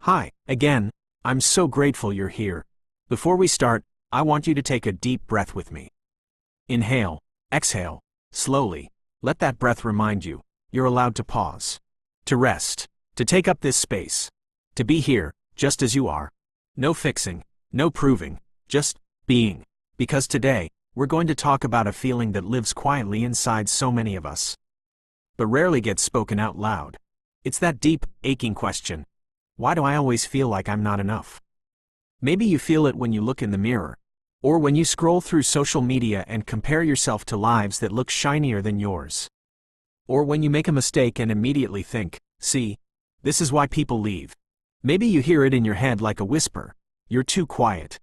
Hi, again. I'm so grateful you're here. Before we start, I want you to take a deep breath with me. Inhale, exhale, slowly. Let that breath remind you, you're allowed to pause, to rest, to take up this space, to be here, just as you are. No fixing, no proving, just being. Because today, we're going to talk about a feeling that lives quietly inside so many of us, but rarely gets spoken out loud. It's that deep, aching question. Why do I always feel like I'm not enough? Maybe you feel it when you look in the mirror, or when you scroll through social media and compare yourself to lives that look shinier than yours. Or when you make a mistake and immediately think, see, this is why people leave. Maybe you hear it in your head like a whisper. You're too quiet.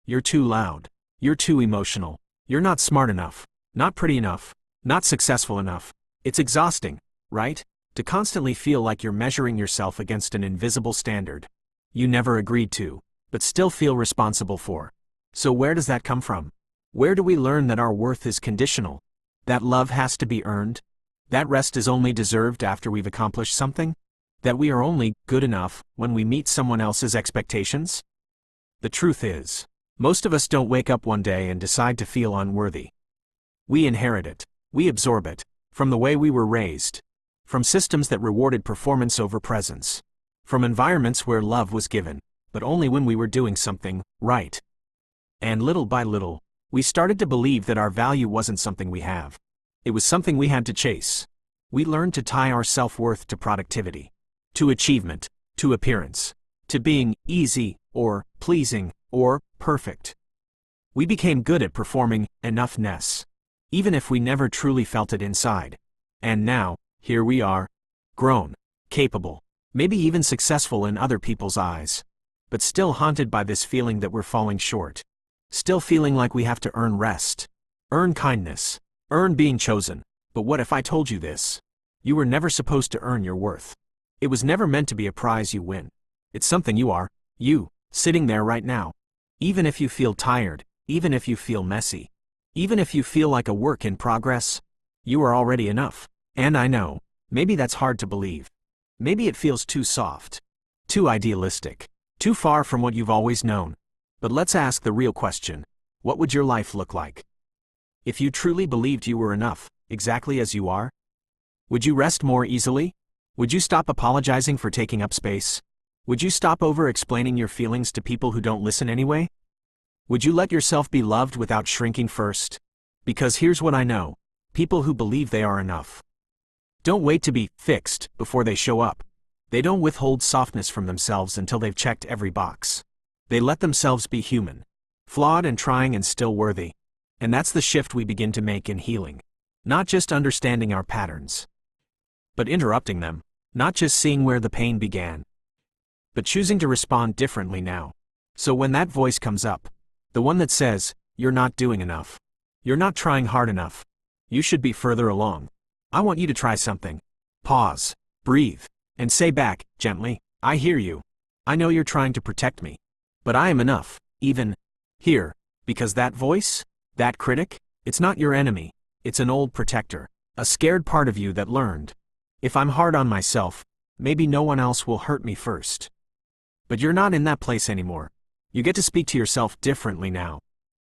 You're too loud. You're too emotional. You're not smart enough. Not pretty enough. Not successful enough. It's exhausting, right? To constantly feel like you're measuring yourself against an invisible standard you never agreed to, but still feel responsible for. So where does that come from? Where do we learn that our worth is conditional? That love has to be earned? That rest is only deserved after we've accomplished something? That we are only good enough when we meet someone else's expectations? The truth is, most of us don't wake up one day and decide to feel unworthy. We inherit it. We absorb it. From the way we were raised. From systems that rewarded performance over presence. From environments where love was given, but only when we were doing something right. And little by little, we started to believe that our value wasn't something we have. It was something we had to chase. We learned to tie our self-worth to productivity, to achievement, to appearance, to being easy, or pleasing, or perfect. We became good at performing enoughness, even if we never truly felt it inside. And now, here we are, grown, capable, maybe even successful in other people's eyes, but still haunted by this feeling that we're falling short. Still feeling like we have to earn rest, earn kindness, earn being chosen. But what if I told you this? You were never supposed to earn your worth. It was never meant to be a prize you win. It's something you are, you, sitting there right now. Even if you feel tired, even if you feel messy, even if you feel like a work in progress, you are already enough. And I know, maybe that's hard to believe. Maybe it feels too soft, too idealistic, too far from what you've always known. But let's ask the real question. What would your life look like if you truly believed you were enough, exactly as you are? Would you rest more easily? Would you stop apologizing for taking up space? Would you stop over-explaining your feelings to people who don't listen anyway? Would you let yourself be loved without shrinking first? Because here's what I know. People who believe they are enough don't wait to be fixed before they show up. They don't withhold softness from themselves until they've checked every box. They let themselves be human, flawed and trying and still worthy. And that's the shift we begin to make in healing. Not just understanding our patterns, but interrupting them. Not just seeing where the pain began, but choosing to respond differently now. So when that voice comes up, the one that says, you're not doing enough, you're not trying hard enough, you should be further along, I want you to try something. Pause, breathe, and say back, gently, I hear you. I know you're trying to protect me, but I am enough, even here, because that voice, that critic, it's not your enemy, it's an old protector, a scared part of you that learned. If I'm hard on myself, maybe no one else will hurt me first. But you're not in that place anymore. You get to speak to yourself differently now.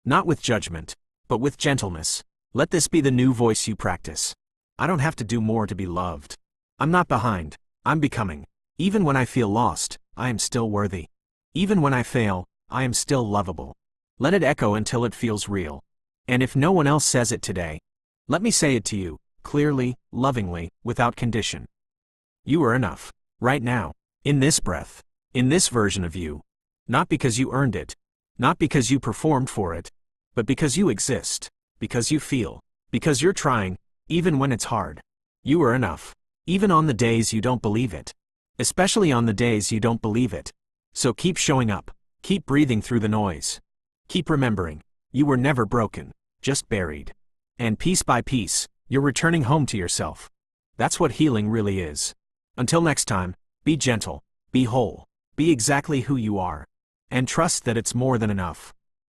Not with judgment, but with gentleness. Let this be the new voice you practice. I don't have to do more to be loved. I'm not behind, I'm becoming. Even when I feel lost, I am still worthy. Even when I fail, I am still lovable. Let it echo until it feels real. And if no one else says it today, let me say it to you, clearly, lovingly, without condition. You are enough, right now, in this breath, in this version of you. Not because you earned it, not because you performed for it, but because you exist, because you feel, because you're trying, even when it's hard. You are enough, even on the days you don't believe it. Especially on the days you don't believe it. So keep showing up, keep breathing through the noise. Keep remembering, you were never broken, just buried. And piece by piece, you're returning home to yourself. That's what healing really is. Until next time, be gentle, be whole, be exactly who you are. And trust that it's more than enough.